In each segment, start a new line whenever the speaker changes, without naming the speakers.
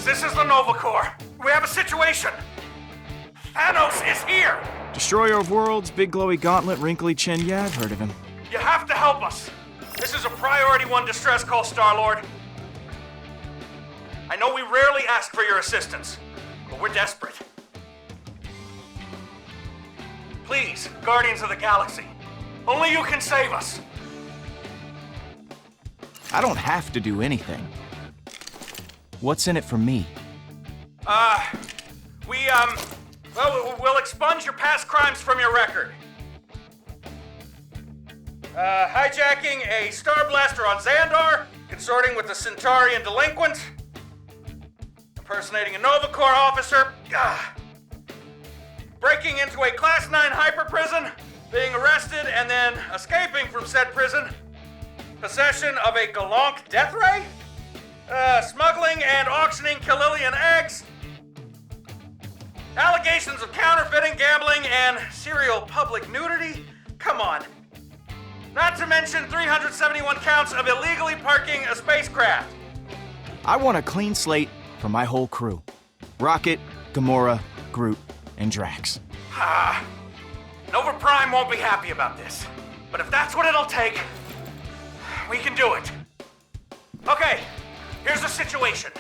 This is the Nova Corps. We have a situation. Thanos is here.
Destroyer of worlds, big glowy gauntlet, wrinkly chin. Yeah, I've heard of him.
You have to help us. This is a priority 1 distress call, Star-Lord. I know we rarely ask for your assistance, but we're desperate. Please, Guardians of the Galaxy. Only you can save us.
I don't have to do anything. What's in it for me?
We'll expunge your past crimes from your record. Hijacking a Star Blaster on Xandar, consorting with a Centaurian delinquent, impersonating a Nova Corps officer, breaking into a Class 9 hyper prison, being arrested and then escaping from said prison, possession of a Galonk death ray, smuggling and auctioning Kililian eggs, allegations of counterfeiting, gambling, and serial public nudity. Come on. Not to mention 371 counts of illegally parking a spacecraft.
I want a clean slate for my whole crew. Rocket, Gamora, Groot, and Drax.
Nova Prime won't be happy about this. But if that's what it'll take, we can do it. Okay, here's the situation.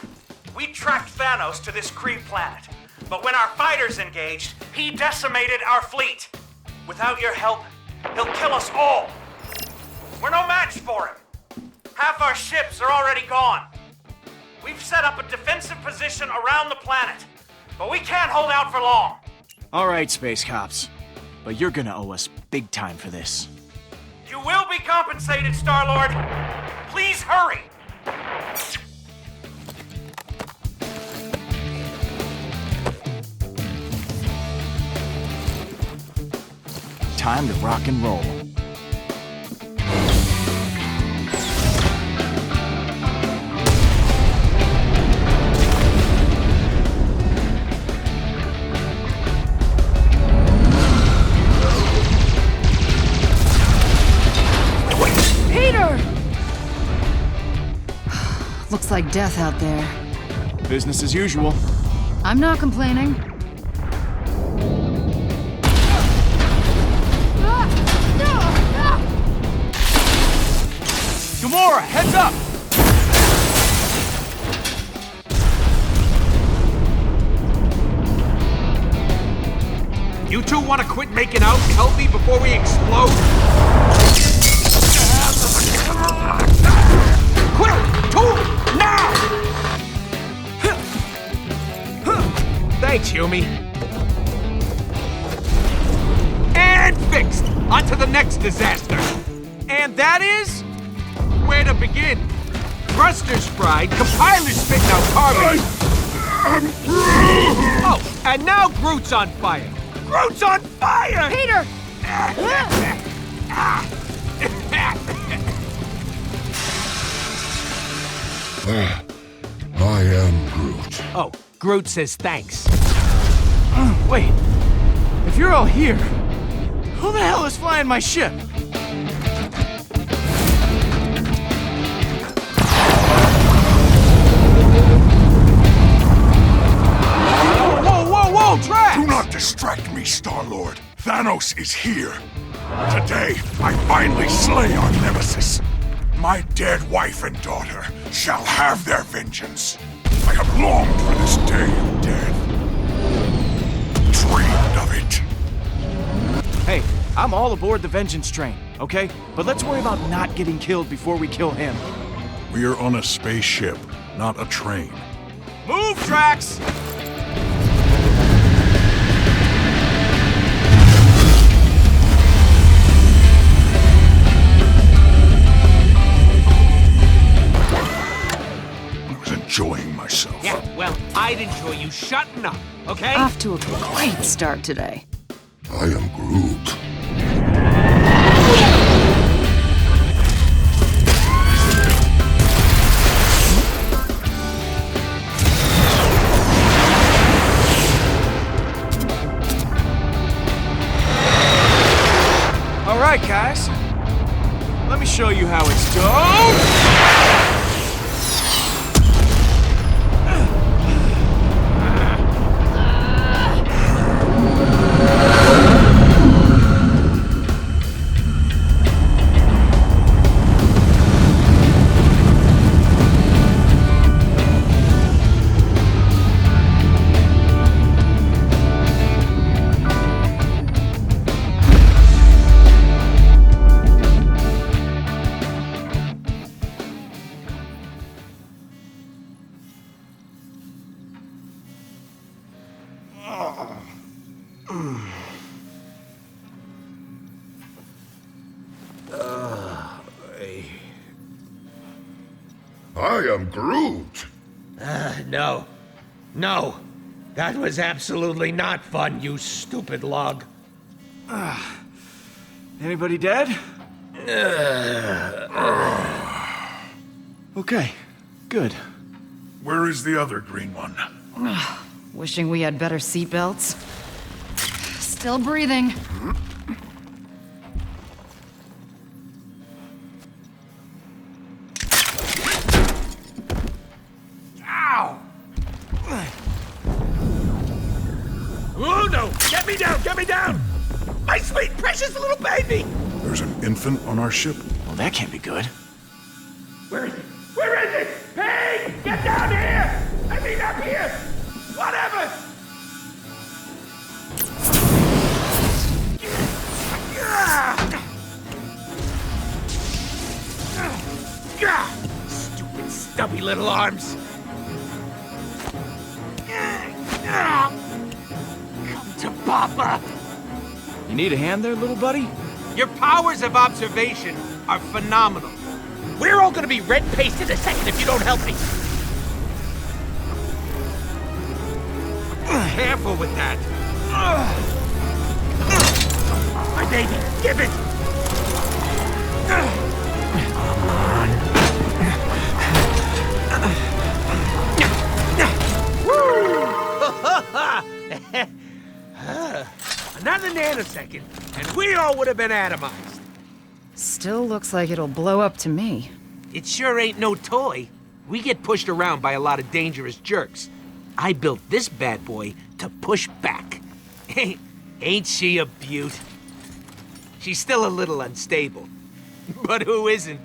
We tracked Thanos to this Kree planet. But when our fighters engaged, he decimated our fleet. Without your help, he'll kill us all. We're no match for him. Half our ships are already gone. We've set up a defensive position around the planet, but we can't hold out for long.
All right, Space Cops. But you're gonna owe us big time for this.
You will be compensated, Star-Lord. Please hurry.
Time to rock and roll.
Peter! Looks like death out there.
Business as usual.
I'm not complaining.
Gamora, heads up!
You two want to quit making out and help me before we explode? Quick! Tool! Now! Hughie. And fixed! On to the next disaster. And that is... where to begin? Thrusters fried, compilers spitting out carbon. Oh, and now Groot's on fire. Groot's on fire!
Peter!
I am Groot.
Oh, Groot says thanks.
Wait. If you're all here, who the hell is flying my ship?
Whoa, Drax!
Do not distract me, Star-Lord. Thanos is here. Today, I finally slay our nemesis. My dead wife and daughter shall have their vengeance. I have longed for this day of death. Dreamed of it.
Hey, I'm all aboard the vengeance train, okay? But let's worry about not getting killed before we kill him.
We're on a spaceship, not a train.
Move, Drax!
Enjoying myself.
Yeah, well, I'd enjoy you shutting up, okay?
Off to a great start today.
I am Groot.
All right, guys. Let me show you how it's done.
I am Groot.
No. That was absolutely not fun, you stupid log.
Anybody dead? Okay, good.
Where is the other green one?
Wishing we had better seatbelts. Still breathing.
Ow! Oh no! Get me down! Get me down! My sweet, precious little baby!
There's an infant on our ship.
Well, that can't be good.
Where is it? Where is it? Hey! Get down here! I mean up here! Whatever! Stupid, stubby little arms! Come to Papa!
You need a hand there, little buddy?
Your powers of observation are phenomenal. We're all gonna be red paste in a second if you don't help me. Careful with that. My baby, give it! Another nanosecond, and we all would have been atomized.
Still looks like it'll blow up to me.
It sure ain't no toy. We get pushed around by a lot of dangerous jerks. I built this bad boy to push back. Ain't she a beaut? She's still a little unstable. But who isn't?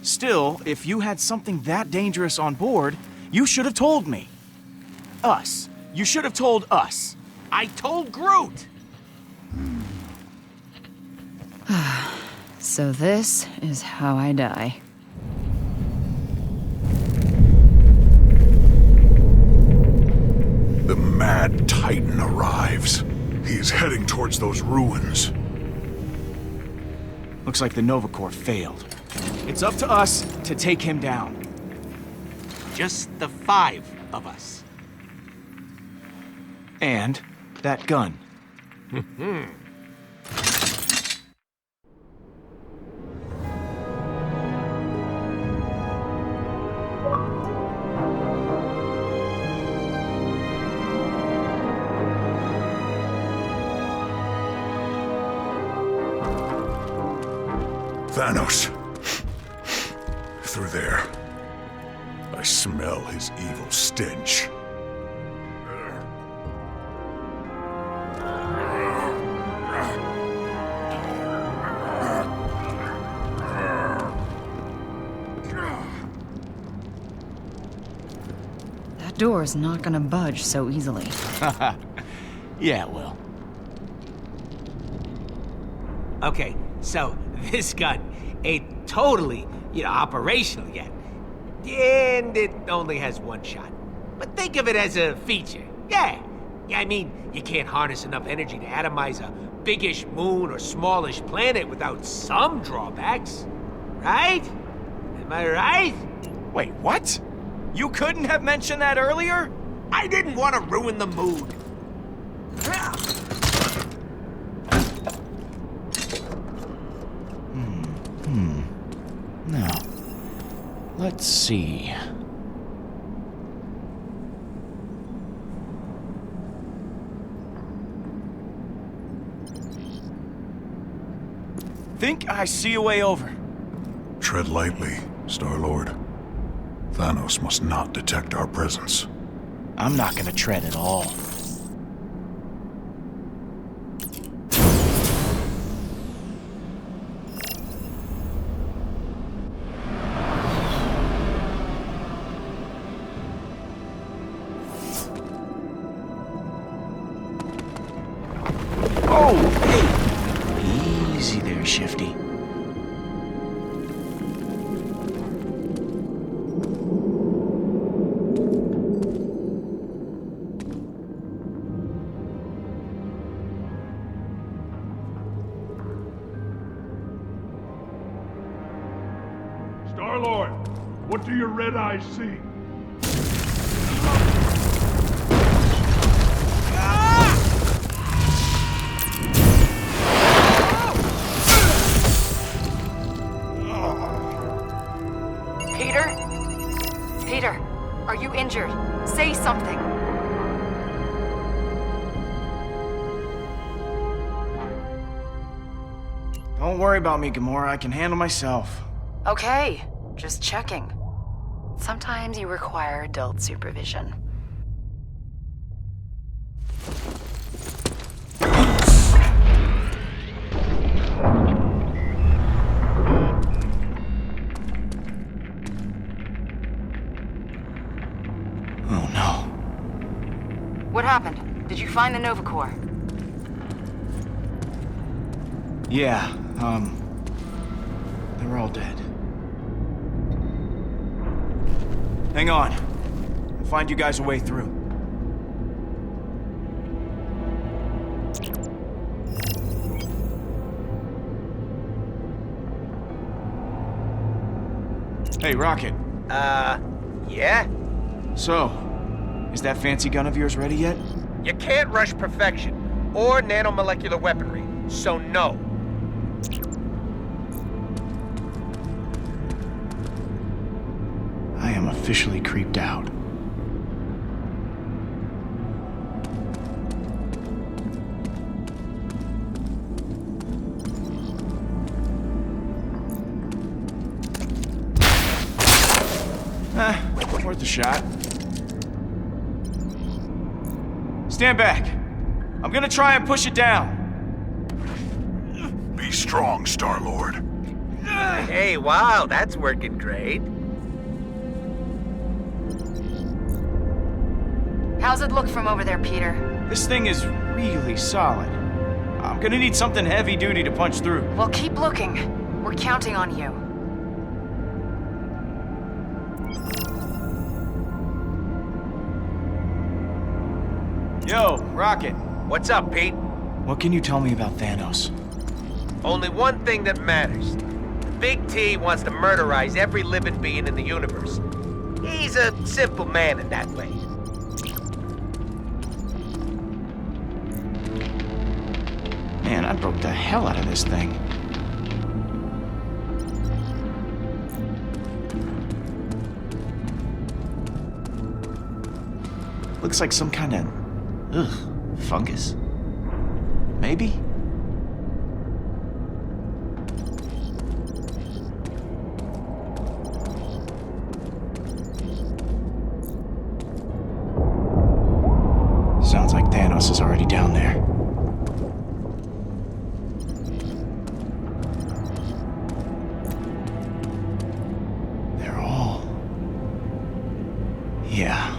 Still, if you had something that dangerous on board, you should have told me. Us. You should have told us.
I told Groot!
So this is how I die.
The mad Titan arrives. He is heading towards those ruins.
Looks like the Nova Corps failed. It's up to us to take him down.
Just the 5 of us.
And that gun.
Thanos. Through there. I smell his evil stench.
That door's not gonna budge so easily.
Yeah, it will.
Okay, so this gun ain't totally, operational yet. And it only has 1 shot. But think of it as a feature. Yeah, I mean, you can't harness enough energy to atomize a biggish moon or smallish planet without some drawbacks. Right? Am I right?
Wait, what? You couldn't have mentioned that earlier?
I didn't want to ruin the mood.
Now, let's see. Think I see a way over.
Tread lightly, Star-Lord. Thanos must not detect our presence.
I'm not gonna tread at all. Oh, hey! Easy there, Shifty.
Star-Lord, what do your red eyes see?
Peter, are you injured? Say something.
Don't worry about me, Gamora. I can handle myself.
Okay, just checking. Sometimes you require adult supervision.
Oh no.
What happened? Did you find the Nova Corps?
Yeah, they're all dead. Hang on. I'll find you guys a way through. Hey, Rocket.
Yeah?
So, is that fancy gun of yours ready yet?
You can't rush perfection, or nanomolecular weaponry, so no.
I am officially creeped out. Worth a shot. Stand back. I'm gonna try and push it down.
Be strong, Star-Lord.
Hey, wow, that's working great.
How's it look from over there, Peter?
This thing is really solid. I'm gonna need something heavy-duty to punch through.
Well, keep looking. We're counting on you.
Yo, Rocket.
What's up, Pete?
What can you tell me about Thanos?
Only one thing that matters. Big T wants to murderize every living being in the universe. He's a simple man in that way.
Man, I broke the hell out of this thing. Looks like some kind of... fungus? Maybe? Sounds like Thanos is already down there. They're all... yeah.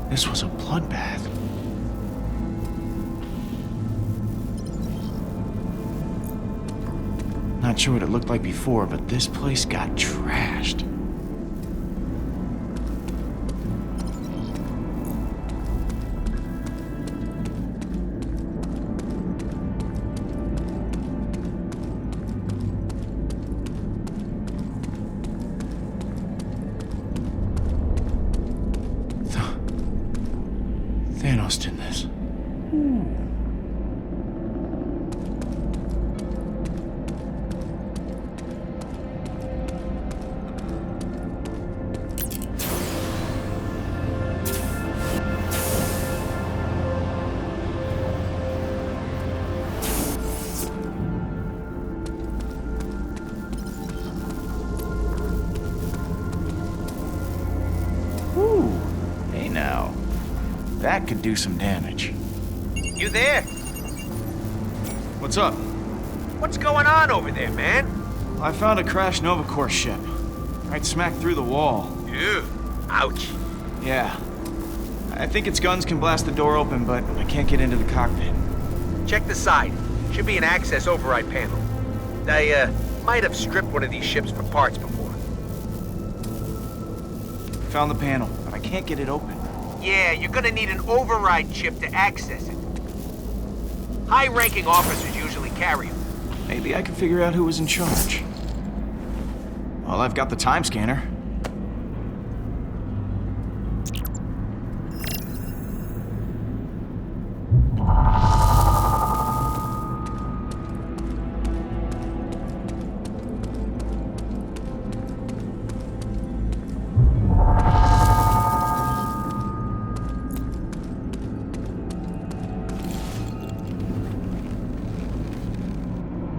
This was a bloodbath. Not sure what it looked like before, but this place got trashed. Thanos did this. Hey now. That could do some damage.
You there?
What's up?
What's going on over there, man?
I found a crashed Nova Corps ship. Right smack through the wall.
Ew. Ouch.
Yeah. I think its guns can blast the door open, but I can't get into the cockpit.
Check the side. Should be an access override panel. I, might have stripped one of these ships for parts before.
Found the panel, but I can't get it open.
Yeah, you're gonna need an override chip to access it. High-ranking officers usually carry them.
Maybe I can figure out who was in charge. Well, I've got the time scanner.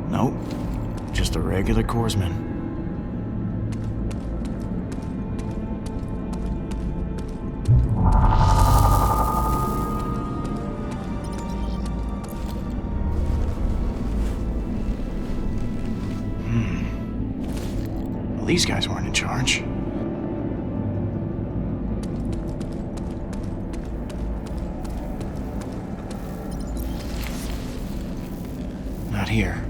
Nope. Just a regular corpsman. Well, these guys weren't in charge. Not here.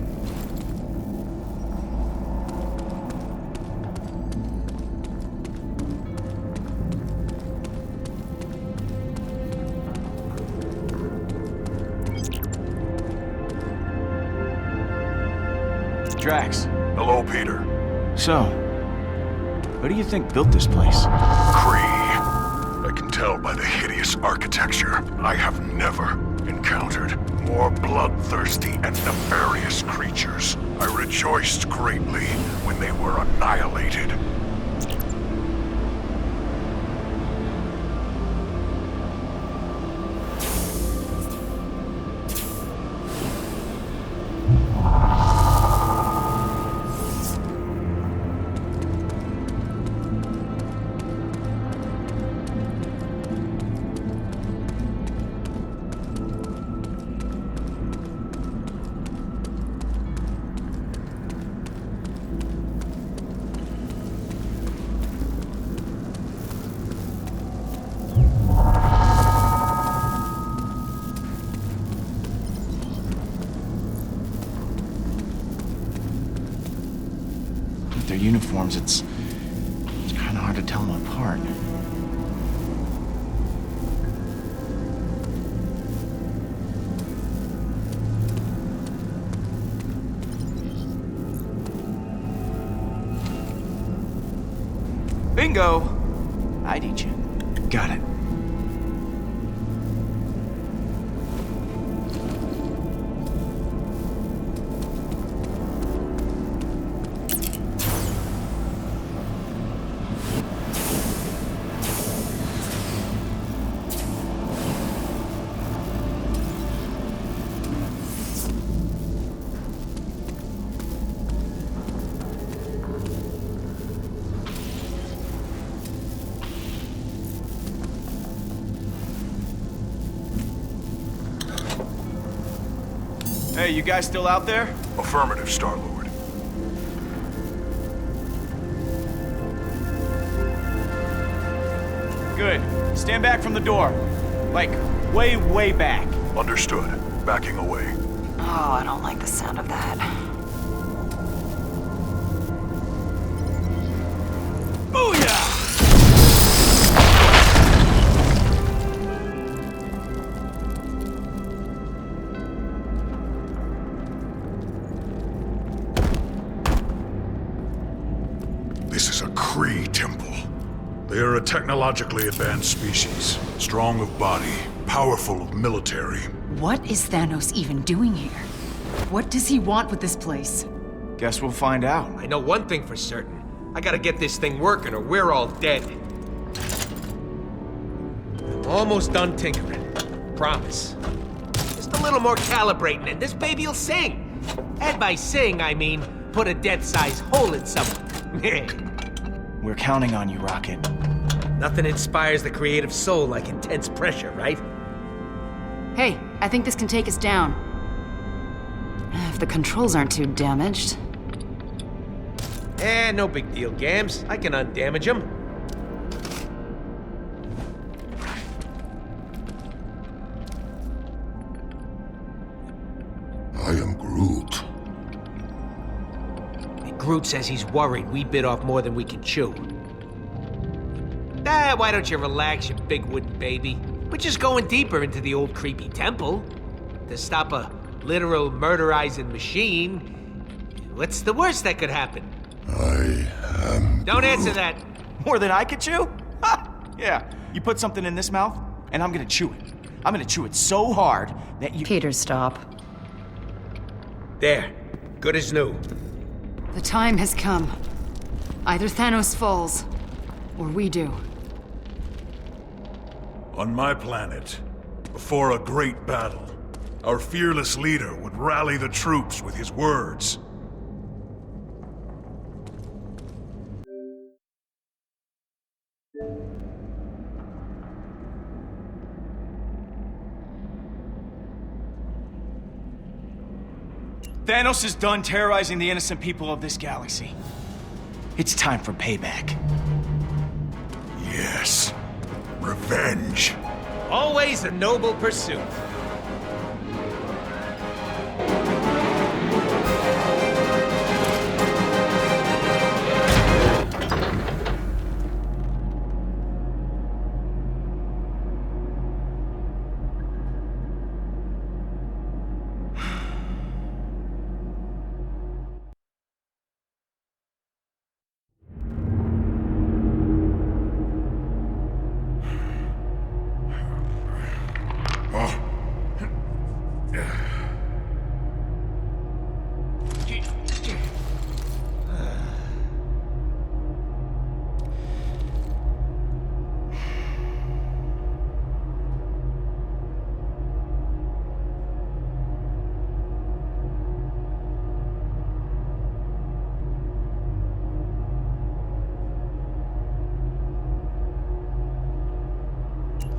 Drax.
Hello, Peter.
So, who do you think built this place?
Kree. I can tell by the hideous architecture. I have never encountered more bloodthirsty and nefarious creatures. I rejoiced greatly when they were annihilated.
their uniforms, it's kind of hard to tell them apart. Bingo! ID check. Got it. Hey, you guys still out there?
Affirmative, Star-Lord.
Good. Stand back from the door. Like, way, way back.
Understood. Backing away.
Oh, I don't like the sound of that.
Booyah!
This is a Kree temple. They are a technologically advanced species. Strong of body, powerful of military.
What is Thanos even doing here? What does he want with this place?
Guess we'll find out.
I know one thing for certain. I gotta get this thing working or we're all dead. I'm almost done tinkering. Promise. Just a little more calibrating and this baby'll sing. And by sing, I mean put a death-sized hole in someone.
We're counting on you, Rocket.
Nothing inspires the creative soul like intense pressure, right?
Hey, I think this can take us down. If the controls aren't too damaged.
No big deal, Gams. I can undamage them.
I am Groot.
Groot says he's worried we bit off more than we can chew. Why don't you relax, you big wooden baby? We're just going deeper into the old creepy temple. To stop a literal murderizing machine. What's the worst that could happen?
I am...
Don't answer that.
More than I could chew? Ha! Yeah, you put something in this mouth, and I'm gonna chew it. I'm gonna chew it so hard that you...
Peter, stop.
There. Good as new.
The time has come. Either Thanos falls, or we do.
On my planet, before a great battle, our fearless leader would rally the troops with his words.
Thanos is done terrorizing the innocent people of this galaxy. It's time for payback.
Yes. Revenge.
Always a noble pursuit.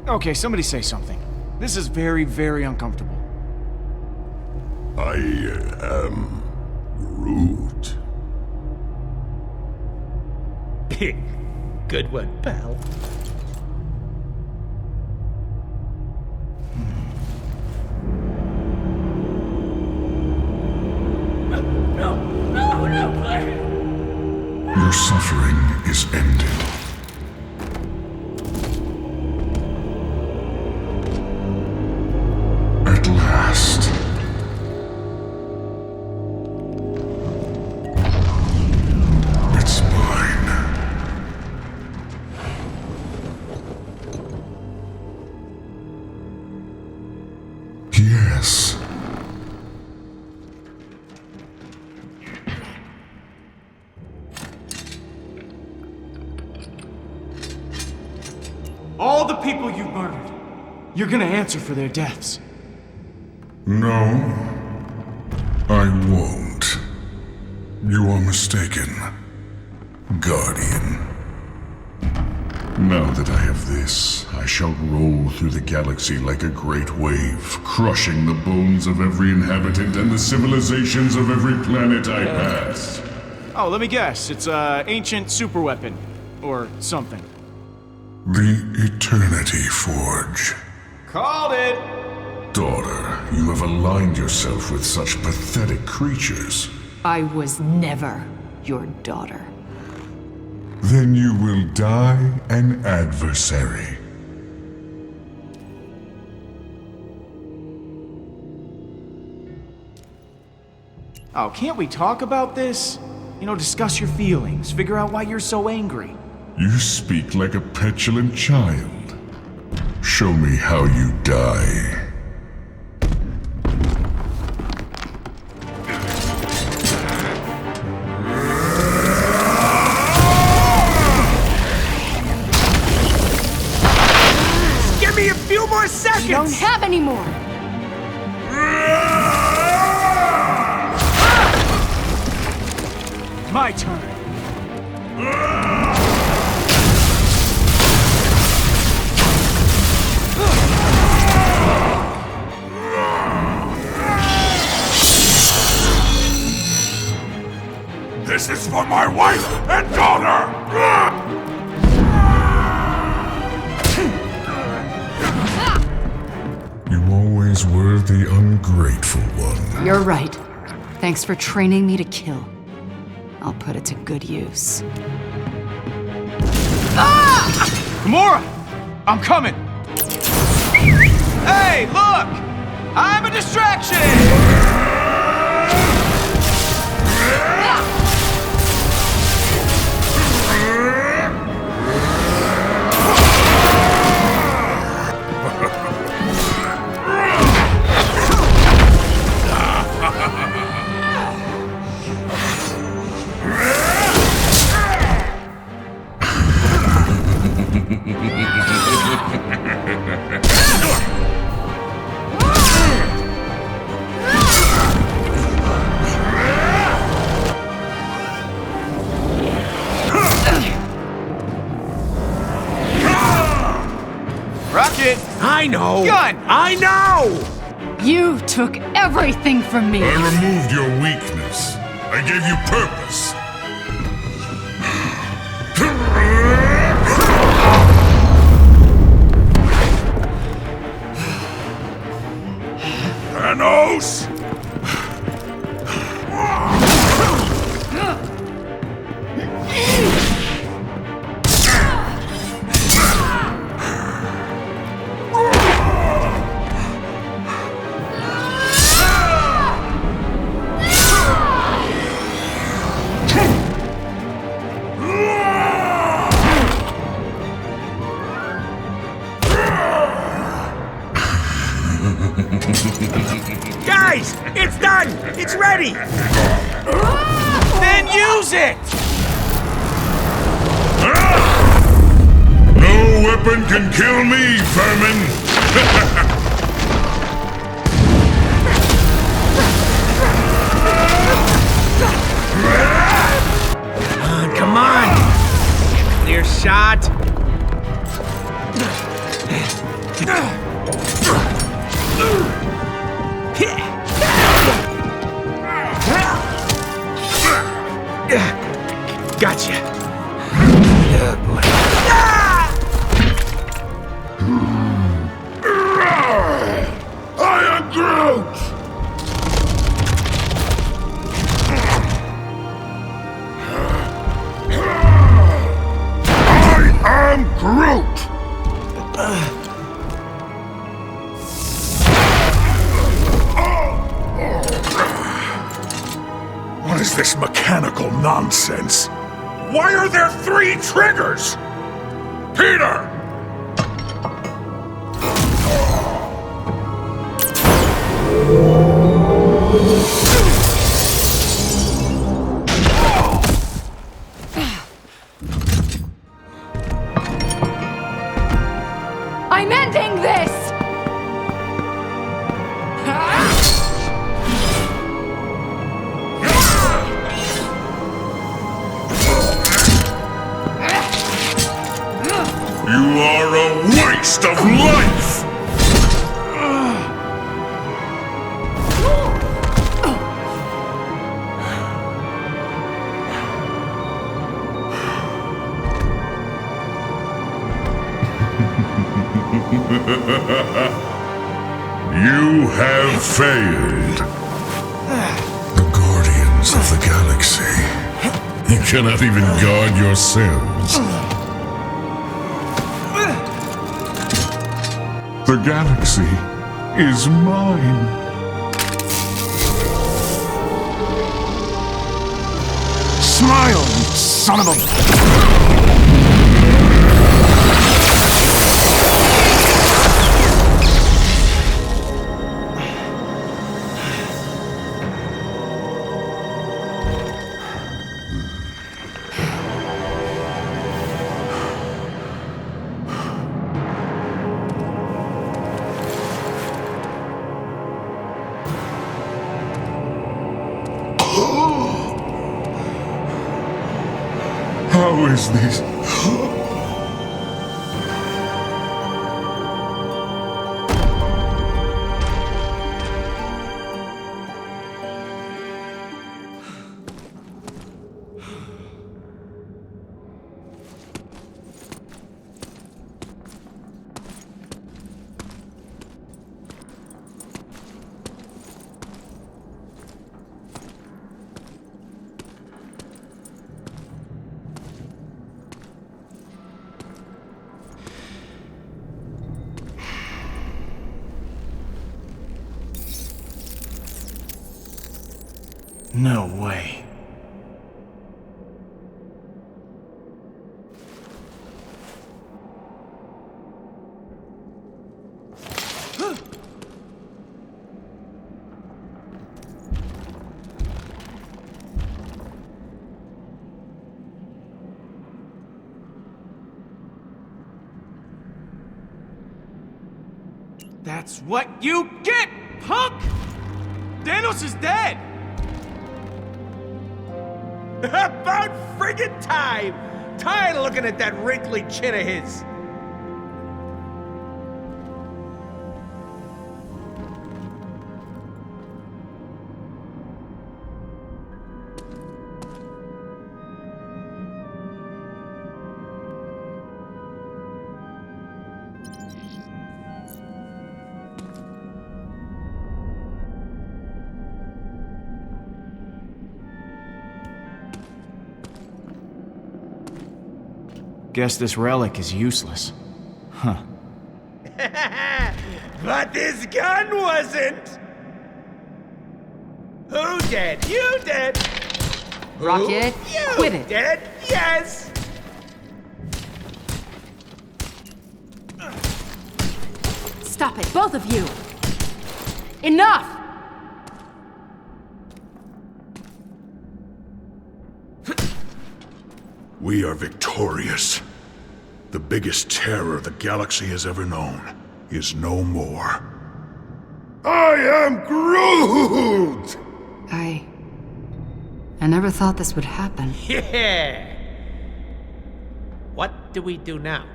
Okay, somebody say something. This is very, very uncomfortable.
I am Groot.
Good one, pal.
Your suffering is ended. At last. It's mine. Yes.
All the people you murdered, you're gonna answer for their deaths.
No, I won't. You are mistaken, Guardian. Now that I have this, I shall roll through the galaxy like a great wave, crushing the bones of every inhabitant and the civilizations of every planet I pass.
Oh, let me guess. It's a ancient superweapon. Or something.
The Eternity Forge.
Called it!
Daughter, you have aligned yourself with such pathetic creatures.
I was never your daughter.
Then you will die an adversary.
Oh, can't we talk about this? You know, discuss your feelings, figure out why you're so angry.
You speak like a petulant child. Show me how you die.
Give me a few more seconds!
You don't have any more!
My turn.
This is for my wife and daughter! You always were the ungrateful one.
You're right. Thanks for training me to kill. I'll put it to good use.
Gamora! I'm coming! Hey, look! I'm a distraction! Rocket!
I know!
Gun!
I know!
You took everything from me!
I removed your weakness. I gave you purpose. Thanos!
Guys! It's done! It's ready!
Then use it!
No weapon can kill me, vermin!
Come on! Clear shot! Gotcha! Oh boy.
I am Groot! this mechanical nonsense? Why are there 3 triggers? Peter!
I'm ending this!
You are a waste of life! You have failed. The Guardians of the Galaxy. You cannot even guard yourselves. The galaxy is mine.
Smile, you son of a...
How is this?
No way.
That's what you get, punk! Thanos is dead! About friggin' time! Tired of looking at that wrinkly chin of his.
Guess this relic is useless. Huh.
But this gun wasn't! Who dead? You dead!
Rocket,
You
quit it.
dead? Yes!
Stop it, both of you! Enough!
We are victorious. The biggest terror the galaxy has ever known is no more. I am Groot!
I never thought this would happen.
Yeah! What do we do now?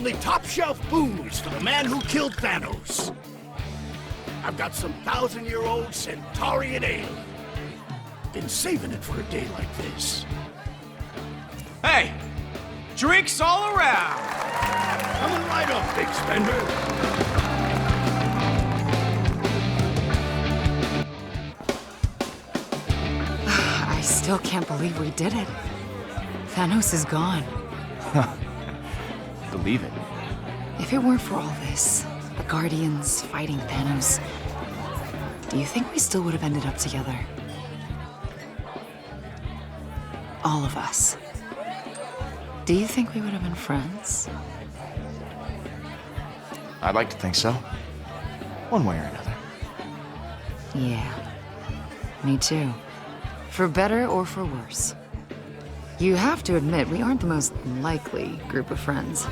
only top-shelf booze for the man who killed Thanos. I've got some 1,000-year-old Centaurian ale. Been saving it for a day like this.
Hey! Drinks all around!
Coming right up, big spender.
I still can't believe we did it. Thanos is gone.
Believe it.
If it weren't for all this, the Guardians fighting Thanos, do you think we still would have ended up together? All of us. Do you think we would have been friends?
I'd like to think so. One way or another.
Yeah. Me too. For better or for worse. You have to admit, we aren't the most likely group of friends.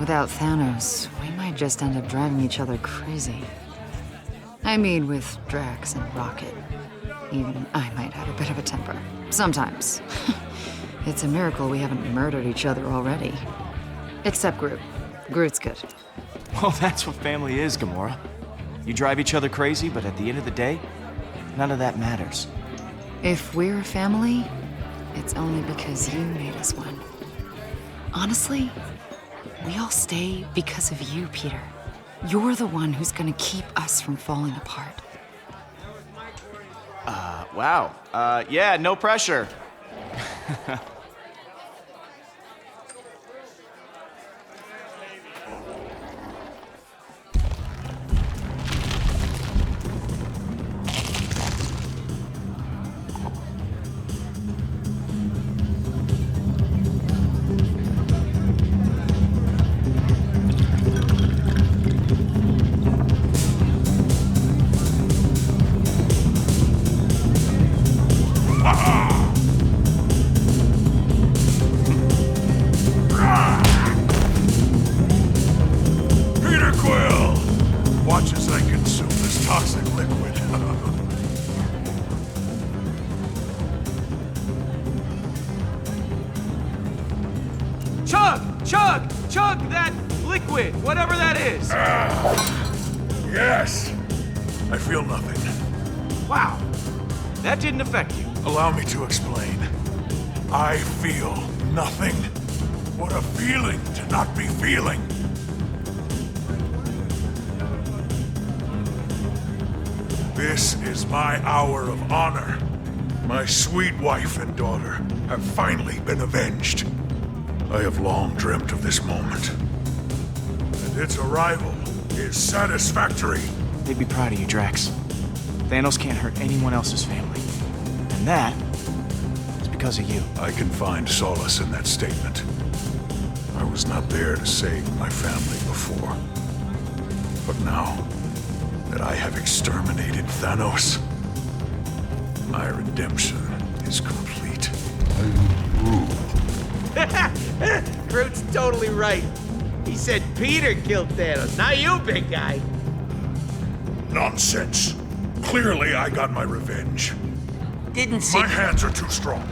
Without Thanos, we might just end up driving each other crazy. I mean, with Drax and Rocket. Even I might have a bit of a temper. Sometimes. It's a miracle we haven't murdered each other already. Except Groot. Groot's good.
Well, that's what family is, Gamora. You drive each other crazy, but at the end of the day, none of that matters.
If we're a family, it's only because you made us one. Honestly, we all stay because of you, Peter. You're the one who's gonna keep us from falling apart.
Wow. Yeah, no pressure. Chug that liquid, whatever that is.
Yes. I feel nothing.
Wow. That didn't affect you.
Allow me to explain. I feel nothing. What a feeling to not be feeling. This is my hour of honor. My sweet wife and daughter have finally been avenged. I have long dreamt of this moment. And its arrival is satisfactory.
They'd be proud of you, Drax. Thanos can't hurt anyone else's family. And that is because of you.
I can find solace in that statement. I was not there to save my family before. But now that I have exterminated Thanos, my redemption is complete.
Groot's totally right. He said Peter killed Thanos, not you, big guy.
Nonsense. Clearly I got my revenge.
Didn't see.
My hands are too strong.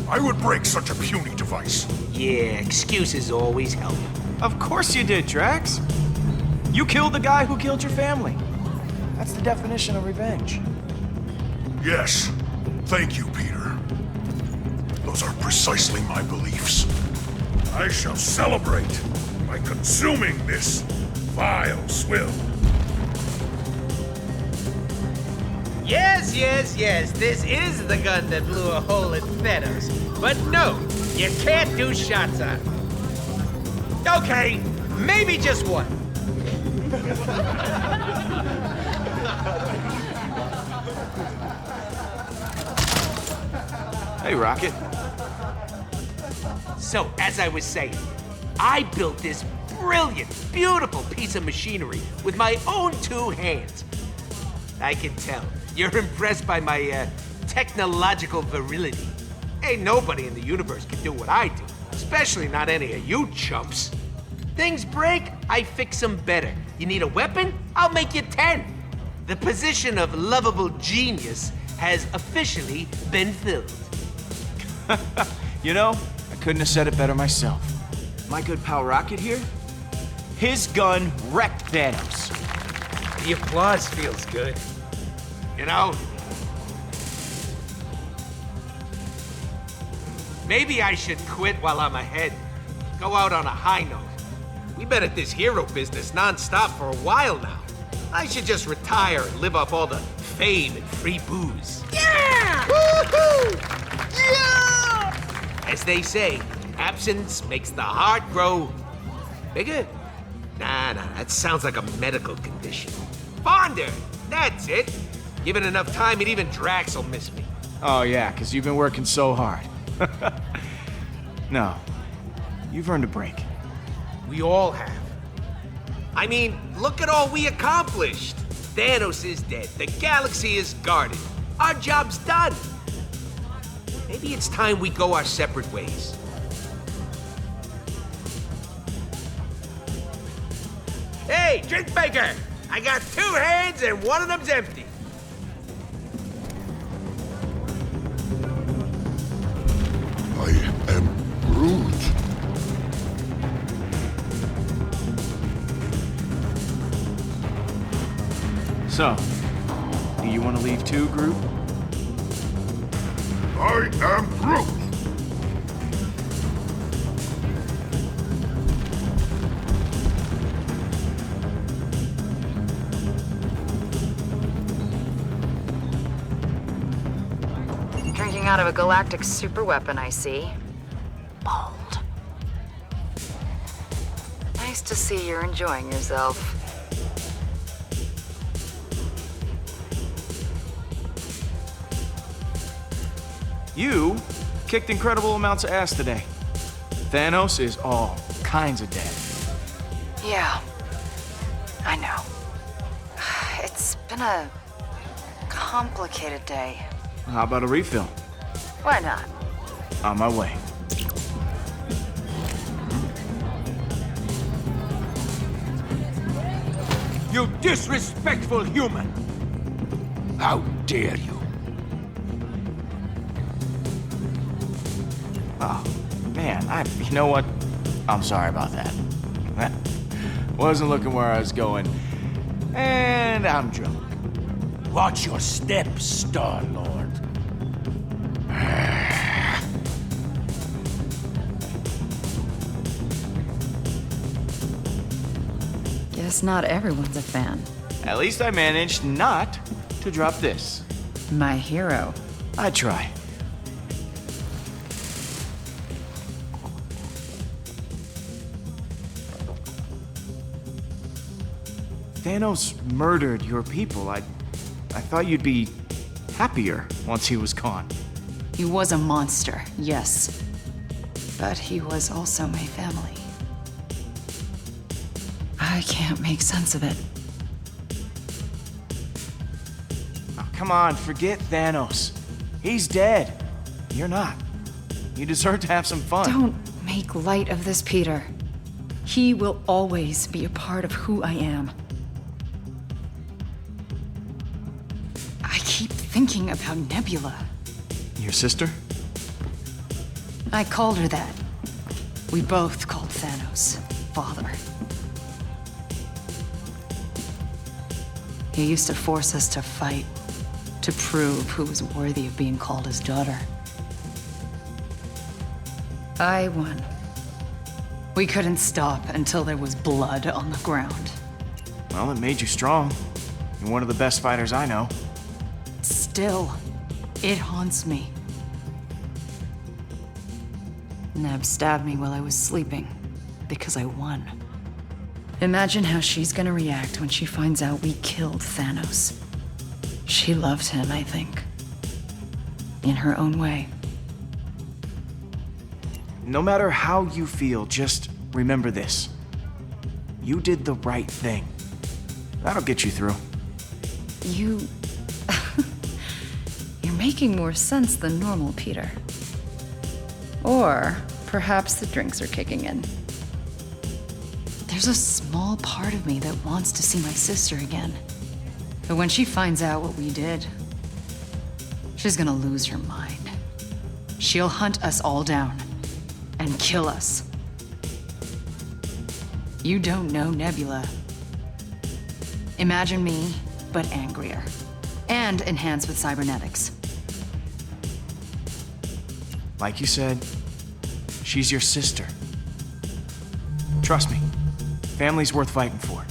I would break such a puny device.
Yeah, excuses always help.
Of course you did, Drax. You killed the guy who killed your family. That's the definition of revenge.
Yes. Thank you, Peter. Those are precisely my beliefs. I shall celebrate by consuming this vile swill.
Yes, this is the gun that blew a hole in Thanos. But no, you can't do shots on it. Okay, maybe just one.
Hey, Rocket.
So, as I was saying, I built this brilliant, beautiful piece of machinery with my own two hands. I can tell you're impressed by my technological virility. Ain't nobody in the universe can do what I do, especially not any of you chumps. Things break, I fix them better. You need a weapon? I'll make you 10. The position of lovable genius has officially been filled.
You know, I couldn't have said it better myself. My good pal Rocket here, his gun wrecked Thanos.
The applause feels good.
You know? Maybe I should quit while I'm ahead. Go out on a high note. We've been at this hero business non-stop for a while now. I should just retire and live off all the fame and free booze.
Yeah!
Woohoo! Yeah! As they say, absence makes the heart grow bigger. Nah, that sounds like a medical condition. Fonder! That's it. Given enough time, and even Drax will miss me.
Oh yeah, 'cause you've been working so hard. No, you've earned a break.
We all have. I mean, look at all we accomplished. Thanos is dead. The galaxy is guarded. Our job's done. Maybe it's time we go our separate ways. Hey, drink maker! I got 2 hands and one of them's empty.
I am Groot.
So, do you want to leave too, Groot?
I am Groot.
Drinking out of a galactic superweapon, I see. Bold. Nice to see you're enjoying yourself.
You kicked incredible amounts of ass today. Thanos is all kinds of dead.
Yeah, I know. It's been a complicated day.
How about a refill?
Why not?
On my way.
You disrespectful human!
How dare you?
Oh, man, you know what? I'm sorry about that. Wasn't looking where I was going. And I'm drunk.
Watch your steps, Star-Lord.
Guess not everyone's a fan.
At least I managed not to drop this.
My hero.
I try. Thanos murdered your people. I thought you'd be happier once he was gone.
He was a monster, yes. But he was also my family. I can't make sense of it.
Oh, come on, forget Thanos. He's dead. You're not. You deserve to have some fun.
Don't make light of this, Peter. He will always be a part of who I am. I keep thinking about Nebula.
Your sister?
I called her that. We both called Thanos father. He used to force us to fight, to prove who was worthy of being called his daughter. I won. We couldn't stop until there was blood on the ground.
Well, it made you strong. You're one of the best fighters I know.
Still, it haunts me. Neb stabbed me while I was sleeping, because I won. Imagine how she's gonna react when she finds out we killed Thanos. She loved him, I think. In her own way.
No matter how you feel, just remember this. You did the right thing. That'll get you through.
You... You're making more sense than normal, Peter. Or perhaps the drinks are kicking in. There's a small part of me that wants to see my sister again. But when she finds out what we did, She's gonna lose her mind. She'll hunt us all down and kill us. You don't know Nebula. Imagine me, but angrier. And enhanced with cybernetics.
Like you said, she's your sister. Trust me, family's worth fighting for.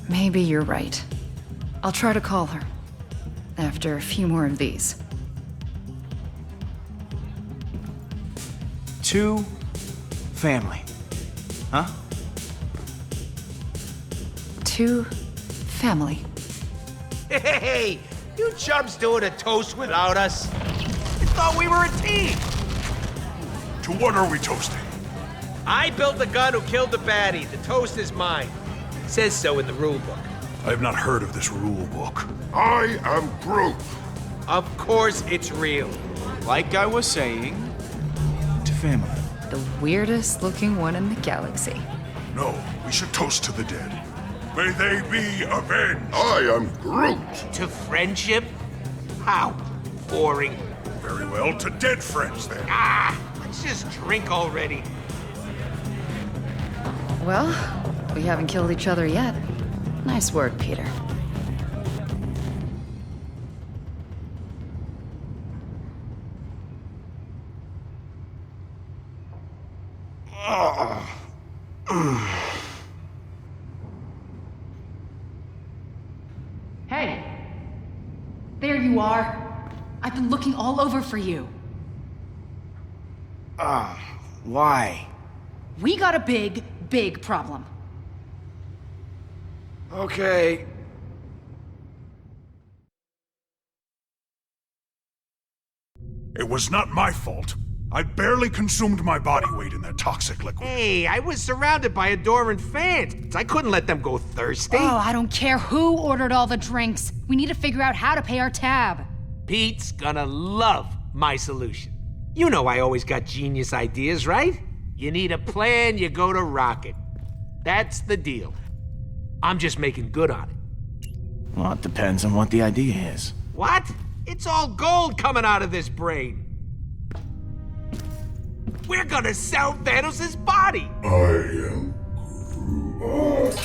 Maybe you're right. I'll try to call her. After a few more of these.
2 family. Huh?
2 family.
Hey, you chumps doing a toast without us? I thought we were a team.
To what are we toasting?
I built the gun who killed the baddie. The toast is mine. Says so in the rule book.
I have not heard of this rule book. I am Groot.
Of course it's real.
Like I was saying, to family.
The weirdest looking one in the galaxy.
No, we should toast to the dead. May they be avenged. I am Groot.
To friendship? How boring.
Very well, to dead friends then.
Let's just drink already.
Well, we haven't killed each other yet. Nice work, Peter. Hey! There you are. I've been looking all over for you.
Why?
We got a big, big problem.
Okay.
It was not my fault. I barely consumed my body weight in that toxic liquid.
Hey, I was surrounded by adoring fans. I couldn't let them go thirsty.
Oh, I don't care who ordered all the drinks. We need to figure out how to pay our tab.
Pete's gonna love my solution. You know I always got genius ideas, right? You need a plan, you go to Rocket. That's the deal. I'm just making good on it.
Well, it depends on what the idea is.
What? It's all gold coming out of this brain. We're gonna sell Thanos' body.
I am Groot.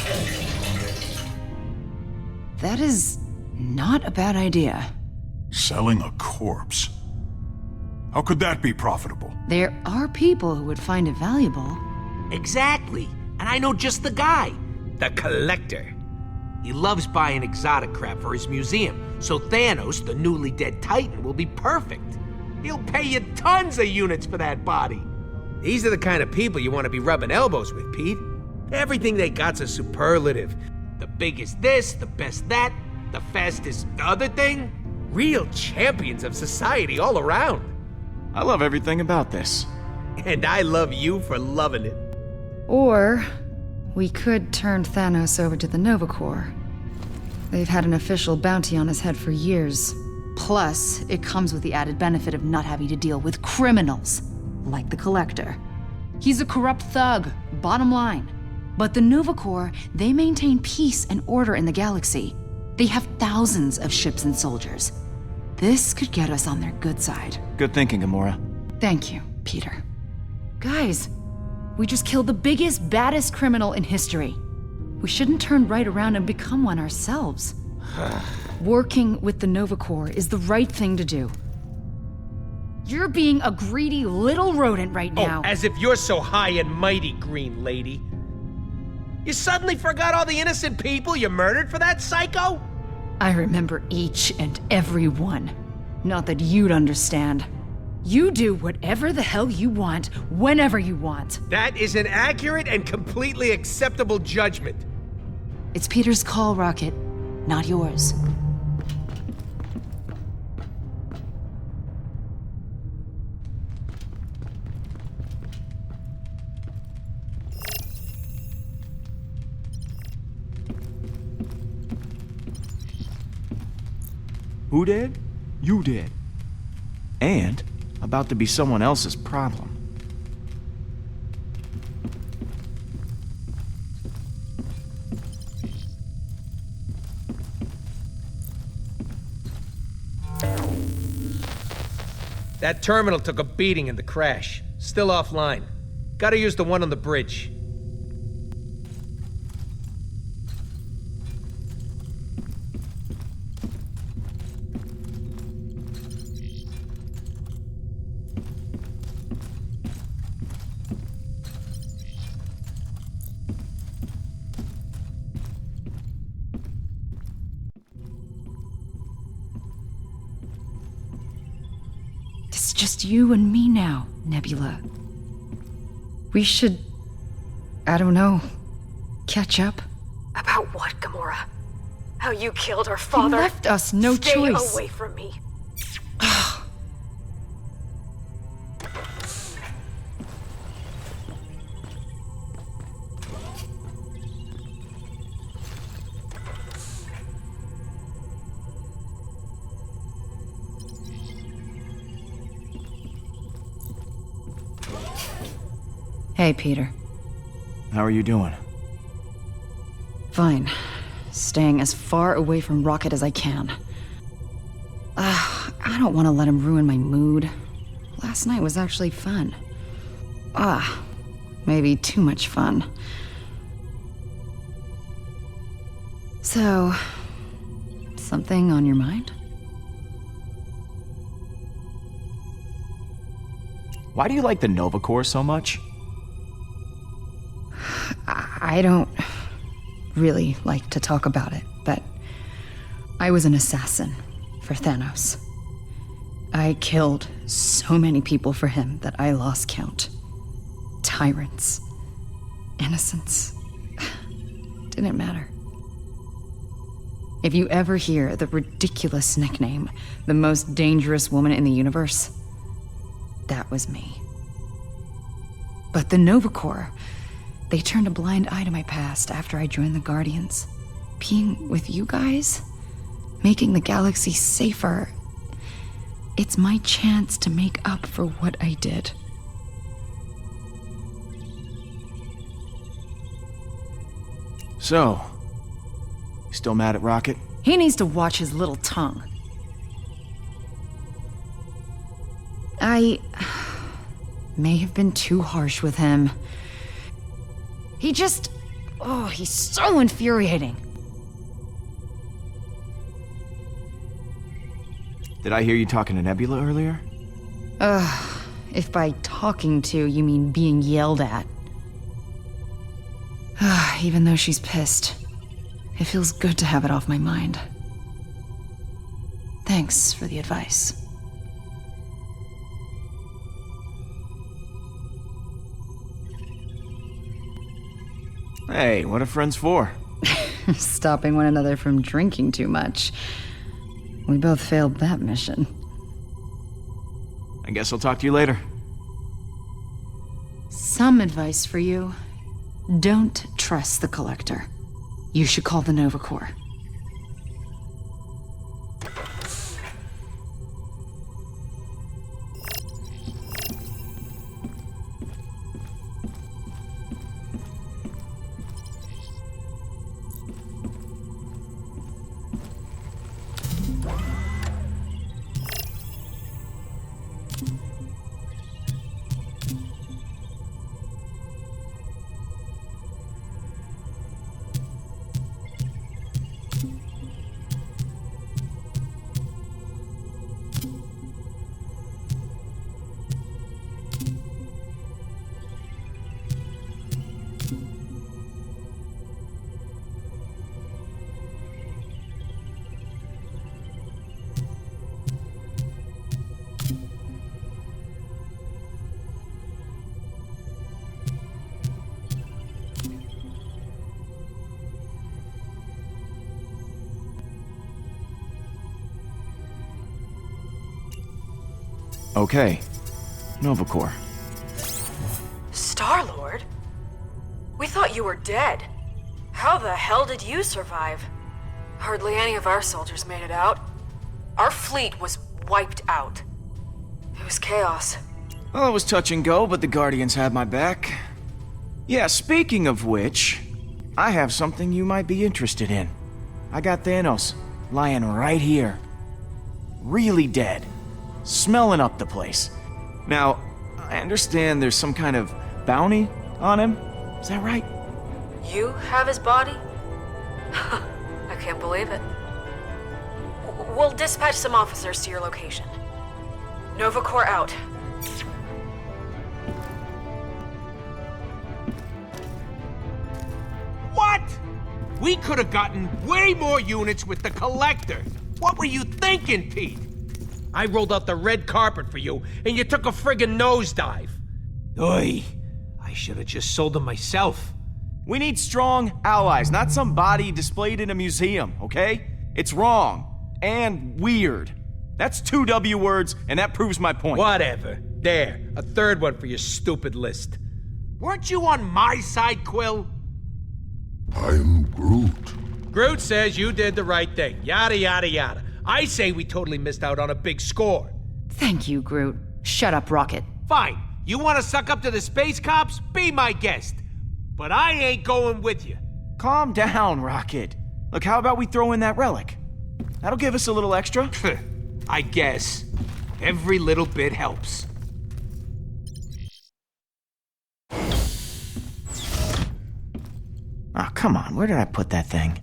That is not a bad idea.
Selling a corpse? How could that be profitable?
There are people who would find it valuable.
Exactly. And I know just the guy. The Collector. He loves buying exotic crap for his museum, so Thanos, the newly dead Titan, will be perfect. He'll pay you tons of units for that body.
These are the kind of people you want to be rubbing elbows with, Pete. Everything they got's a superlative.
The biggest this, the best that, the fastest the other thing.
Real champions of society all around.
I love everything about this.
And I love you for loving it.
Or we could turn Thanos over to the Nova Corps. They've had an official bounty on his head for years. Plus, it comes with the added benefit of not having to deal with criminals, like the Collector. He's a corrupt thug, bottom line. But the Nova Corps, they maintain peace and order in the galaxy. They have thousands of ships and soldiers. This could get us on their good side.
Good thinking, Gamora.
Thank you, Peter. Guys, we just killed the biggest, baddest criminal in history. We shouldn't turn right around and become one ourselves. Working with the Nova Corps is the right thing to do. You're being a greedy little rodent right now.
Oh, as if you're so high and mighty, Green Lady. You suddenly forgot all the innocent people you murdered for that psycho?
I remember each and every one. Not that you'd understand. You do whatever the hell you want, whenever you want.
That is an accurate and completely acceptable judgment.
It's Peter's call, Rocket, not yours.
Who did? You did. And about to be someone else's problem.
That terminal took a beating in the crash. Still offline. Gotta use the one on the bridge.
It's just you and me now, Nebula. We should, I don't know, catch up.
About what, Gamora? How you killed our father?
You left us no choice.
Stay away from me.
Hey, Peter.
How are you doing?
Fine. Staying as far away from Rocket as I can. I don't want to let him ruin my mood. Last night was actually fun. Maybe too much fun. So, something on your mind?
Why do you like the Nova Corps so much?
I don't really like to talk about it, but I was an assassin for Thanos. I killed so many people for him that I lost count. Tyrants. Innocents. Didn't matter. If you ever hear the ridiculous nickname, the most dangerous woman in the universe, that was me. But the Nova Corps, they turned a blind eye to my past after I joined the Guardians. Being with you guys, making the galaxy safer, it's my chance to make up for what I did.
So, you still mad at Rocket?
He needs to watch his little tongue. I may have been too harsh with him. He just... he's so infuriating.
Did I hear you talking to Nebula earlier?
If by talking to you mean being yelled at. Even though she's pissed, it feels good to have it off my mind. Thanks for the advice.
Hey, what are friends for?
Stopping one another from drinking too much. We both failed that mission.
I guess I'll talk to you later.
Some advice for you. Don't trust the Collector. You should call the Nova Corps.
Okay. Nova Corps.
Star-Lord? We thought you were dead. How the hell did you survive? Hardly any of our soldiers made it out. Our fleet was wiped out. It was chaos.
Well, it was touch and go, but the Guardians had my back. Yeah, speaking of which, I have something you might be interested in. I got Thanos lying right here. Really dead. smelling up the place. Now, I understand there's some kind of bounty on him. Is that right?
You have his body? I can't believe it. We'll dispatch some officers to your location. Nova Corps out.
What? We could have gotten way more units with the Collector. What were you thinking, Pete? I rolled out the red carpet for you, and you took a friggin' nosedive. Oy, I should have just sold them myself.
We need strong allies, not some body displayed in a museum, okay? It's wrong. And weird. That's 2 W words, and that proves my point.
Whatever. There, a third one for your stupid list. Weren't you on my side, Quill?
I'm Groot.
Groot says you did the right thing. Yada, yada, yada. I say we totally missed out on a big score.
Thank you, Groot. Shut up, Rocket.
Fine. You want to suck up to the space cops? Be my guest. But I ain't going with you.
Calm down, Rocket. Look, how about we throw in that relic? That'll give us a little extra.
I guess. Every little bit helps.
Oh, come on. Where did I put that thing?